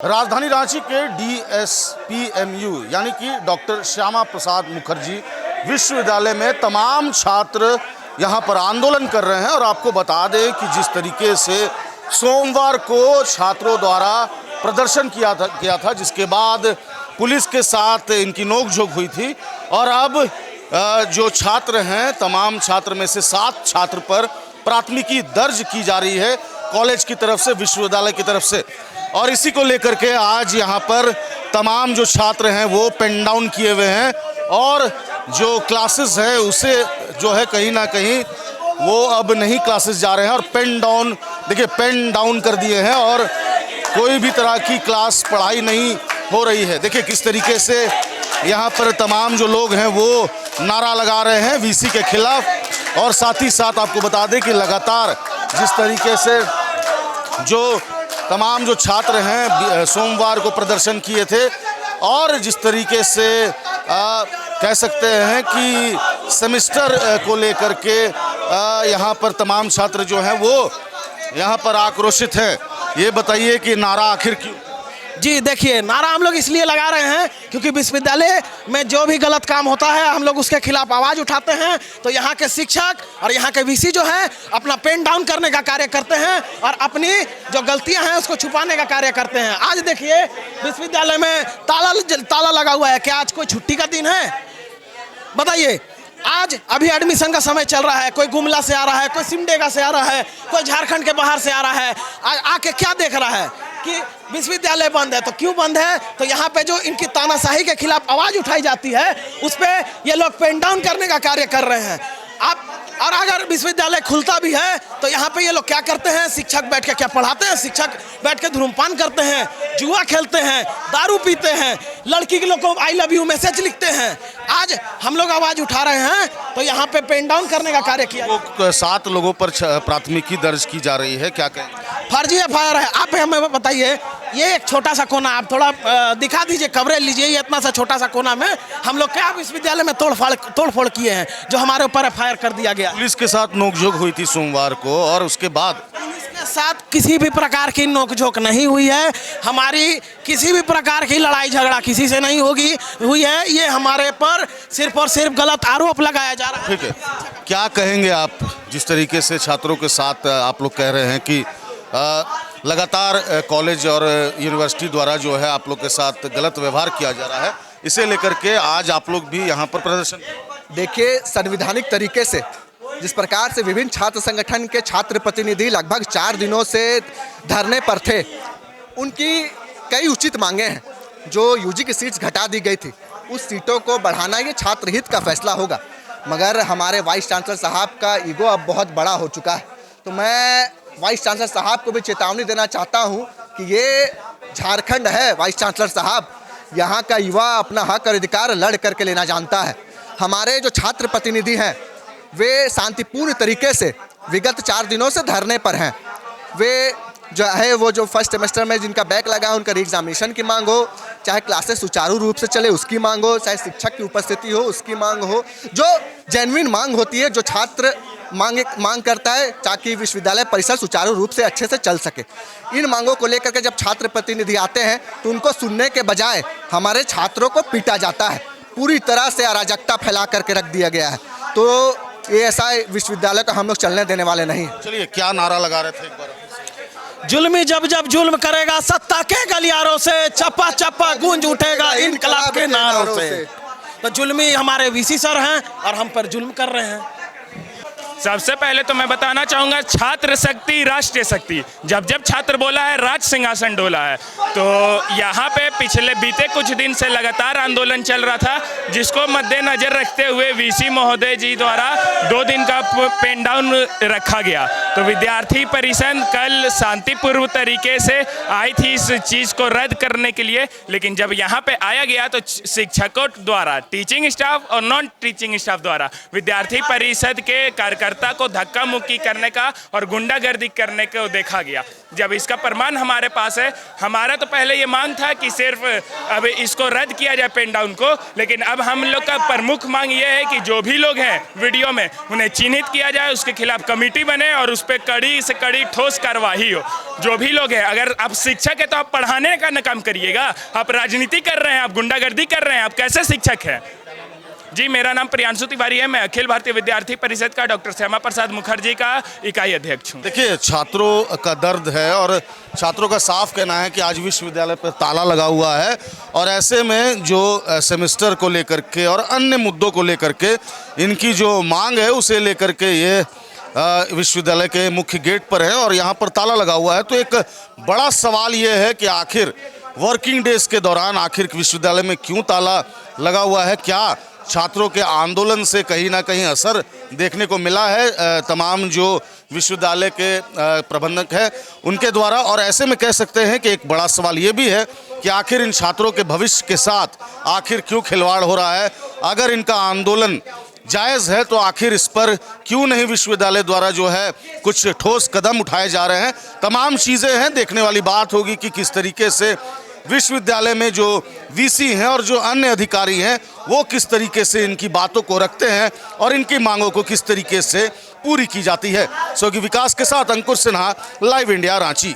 राजधानी रांची के DSPMU यानी कि डॉक्टर श्यामा प्रसाद मुखर्जी विश्वविद्यालय में तमाम छात्र यहां पर आंदोलन कर रहे हैं। और आपको बता दें कि जिस तरीके से सोमवार को छात्रों द्वारा प्रदर्शन किया था जिसके बाद पुलिस के साथ इनकी नोकझोंक हुई थी और अब जो छात्र हैं तमाम छात्र में से 7 छात्र पर प्राथमिकी दर्ज की जा रही है कॉलेज की तरफ से, विश्वविद्यालय की तरफ से। और इसी को लेकर के आज यहाँ पर तमाम जो छात्र हैं वो पेन डाउन किए हुए हैं और जो क्लासेस है उसे जो है कहीं ना कहीं वो अब नहीं क्लासेस जा रहे हैं और पेन डाउन, देखिए पेन डाउन कर दिए हैं और कोई भी तरह की क्लास पढ़ाई नहीं हो रही है। देखिए किस तरीके से यहाँ पर तमाम जो लोग हैं वो नारा लगा रहे हैं वीसी के खिलाफ। और साथ ही साथ आपको बता दें कि लगातार जिस तरीके से जो तमाम जो छात्र हैं सोमवार को प्रदर्शन किए थे और जिस तरीके से कह सकते हैं कि सेमेस्टर को लेकर के यहाँ पर तमाम छात्र जो हैं वो यहाँ पर आक्रोशित हैं। ये बताइए कि नारा आखिर क्यों? जी देखिए, नारा हम लोग इसलिए लगा रहे हैं क्योंकि विश्वविद्यालय में जो भी गलत काम होता है हम लोग उसके खिलाफ आवाज़ उठाते हैं। तो यहाँ के शिक्षक और यहाँ के वीसी जो है अपना पेन डाउन करने का कार्य करते हैं और अपनी जो गलतियाँ हैं उसको छुपाने का कार्य करते हैं। आज देखिए विश्वविद्यालय में ताला लगा हुआ है। क्या आज कोई छुट्टी का दिन है? बताइए। आज अभी एडमिशन का समय चल रहा है, कोई गुमला से आ रहा है, कोई सिमडेगा से आ रहा है, कोई झारखंड के बाहर से आ रहा है। आके क्या देख रहा है कि विश्वविद्यालय बंद है। तो क्यों बंद है? तो यहाँ पे जो इनकी तानाशाही के खिलाफ आवाज़ उठाई जाती है उस पर ये लोग पेन डाउन करने का कार्य कर रहे हैं। और अगर विश्वविद्यालय खुलता भी है तो यहाँ पे ये लोग क्या करते हैं? शिक्षक बैठ के क्या पढ़ाते हैं? शिक्षक बैठ के धूम्रपान करते हैं, जुआ खेलते हैं, दारू पीते हैं, लड़की के लोग को आई लव यू मैसेज लिखते हैं। आज हम लोग आवाज़ उठा रहे हैं तो यहाँ पे पेन डाउन करने का कार्य किया। 7 लोगों पर प्राथमिकी दर्ज की जा रही है, क्या कहें? फर्जी FIR है। आप हमें बताइए, ये एक छोटा सा कोना, आप थोड़ा दिखा दीजिए, कवरेज लीजिए। ये इतना सा छोटा सा कोना में हम लोग क्या विश्वविद्यालय में तोड़फोड़ किए हैं जो हमारे ऊपर FIR कर दिया गया। पुलिस के साथ नोकझोंक हुई थी सोमवार को और उसके बाद पुलिस के साथ किसी भी प्रकार की नोकझोंक नहीं हुई है। हमारी किसी भी प्रकार की लड़ाई झगड़ा किसी से नहीं हुई है। ये हमारे पर सिर्फ और सिर्फ गलत आरोप लगाया जा रहा है। ठीक है, क्या कहेंगे आप जिस तरीके से छात्रों के साथ आप लोग कह रहे हैं कि लगातार कॉलेज और यूनिवर्सिटी द्वारा जो है आप लोग के साथ गलत व्यवहार किया जा रहा है, इसे लेकर के आज आप लोग भी यहाँ पर प्रदर्शन? देखिए, संवैधानिक तरीके से जिस प्रकार से विभिन्न छात्र संगठन के छात्र प्रतिनिधि लगभग 4 दिनों से धरने पर थे, उनकी कई उचित मांगे हैं। जो यूजी की सीट्स घटा दी गई थी उस सीटों को बढ़ाना ये छात्र हित का फैसला होगा। मगर हमारे वाइस चांसलर साहब का ईगो अब बहुत बड़ा हो चुका है। तो मैं वाइस चांसलर साहब को भी चेतावनी देना चाहता हूं कि ये झारखंड है वाइस चांसलर साहब, यहाँ का युवा अपना हक और अधिकार लड़ करके लेना जानता है। हमारे जो छात्र प्रतिनिधि हैं वे शांतिपूर्ण तरीके से विगत 4 दिनों से धरने पर हैं। वे जो है वो जो फर्स्ट सेमेस्टर में जिनका बैक लगा है उनका री-एग्जामिनेशन की मांग हो, चाहे क्लासेस सुचारू रूप से चले उसकी मांग हो, चाहे शिक्षक की उपस्थिति हो उसकी मांग हो, जो जेन्युइन मांग होती है, जो छात्र मांग करता है ताकि विश्वविद्यालय परिसर सुचारू रूप से अच्छे से चल सके। इन मांगों को लेकर के जब छात्र प्रतिनिधि आते हैं तो उनको सुनने के बजाय हमारे छात्रों को पीटा जाता है, पूरी तरह से अराजकता फैला करके रख दिया गया है। तो ये ऐसा विश्वविद्यालय का हम लोग चलने देने वाले नहीं हैं। चलिए, क्या नारा लगा रहे थे एक बार? जुल्मी जब जब जुल्म करेगा सत्ता के गलियारों से, चप्पा चप्पा गूंज उठेगा इनकलाब के नारों से। तो जुल्मी हमारे वीसी सर हैं और हम पर जुल्म कर रहे हैं। सबसे पहले तो मैं बताना चाहूँगा, छात्र शक्ति राष्ट्रीय शक्ति। जब जब छात्र बोला है राज सिंहासन डोला है। तो यहाँ पे पिछले बीते कुछ दिन से लगातार आंदोलन चल रहा था, जिसको मद्देनजर रखते हुए वीसी महोदय जी द्वारा 2 दिन का पेन डाउन रखा गया। तो विद्यार्थी परिषद कल शांतिपूर्व तरीके से आई थी इस चीज़ को रद्द करने के लिए, लेकिन जब यहाँ पे आया गया तो शिक्षकों द्वारा, टीचिंग स्टाफ और नॉन टीचिंग स्टाफ द्वारा, विद्यार्थी परिषद के कार्यकर्ता कार्यकर्ता को धक्का मुक्की करने का और गुंडागर्दी करने को देखा गया। जब इसका प्रमाण हमारे पास है, हमारा तो पहले ये मांग था कि सिर्फ अब इसको रद्द किया जाए पेन डाउन को, लेकिन अब हम लोग का प्रमुख मांग ये है कि जो भी लोग हैं वीडियो में उन्हें चिन्हित किया जाए, उसके खिलाफ कमेटी बने और उस पर कड़ी से कड़ी ठोस कार्रवाई हो। जो भी लोग हैं, अगर आप शिक्षक है तो आप पढ़ाने का न काम करिएगा, आप राजनीति कर रहे हैं, आप गुंडागर्दी कर रहे हैं, आप कैसे शिक्षक हैं? जी, मेरा नाम प्रियांशु तिवारी है, मैं अखिल भारतीय विद्यार्थी परिषद का डॉक्टर श्यामा प्रसाद मुखर्जी का इकाई अध्यक्ष हूँ। देखिए, छात्रों का दर्द है और छात्रों का साफ कहना है कि आज विश्वविद्यालय पर ताला लगा हुआ है और ऐसे में जो सेमेस्टर को लेकर के और अन्य मुद्दों को लेकर के इनकी जो मांग है उसे लेकर के ये विश्वविद्यालय के मुख्य गेट पर है और यहाँ पर ताला लगा हुआ है। तो एक बड़ा सवाल ये है कि आखिर वर्किंग डेज के दौरान आखिर विश्वविद्यालय में क्यों ताला लगा हुआ है? क्या छात्रों के आंदोलन से कहीं ना कहीं असर देखने को मिला है तमाम जो विश्वविद्यालय के प्रबंधक हैं उनके द्वारा? और ऐसे में कह सकते हैं कि एक बड़ा सवाल ये भी है कि आखिर इन छात्रों के भविष्य के साथ आखिर क्यों खिलवाड़ हो रहा है? अगर इनका आंदोलन जायज़ है तो आखिर इस पर क्यों नहीं विश्वविद्यालय द्वारा जो है कुछ ठोस कदम उठाए जा रहे हैं? तमाम चीज़ें हैं, देखने वाली बात होगी कि किस तरीके से विश्वविद्यालय में जो वीसी हैं और जो अन्य अधिकारी हैं वो किस तरीके से इनकी बातों को रखते हैं और इनकी मांगों को किस तरीके से पूरी की जाती है। सो कि विकास के साथ अंकुर सिन्हा, लाइव इंडिया, रांची।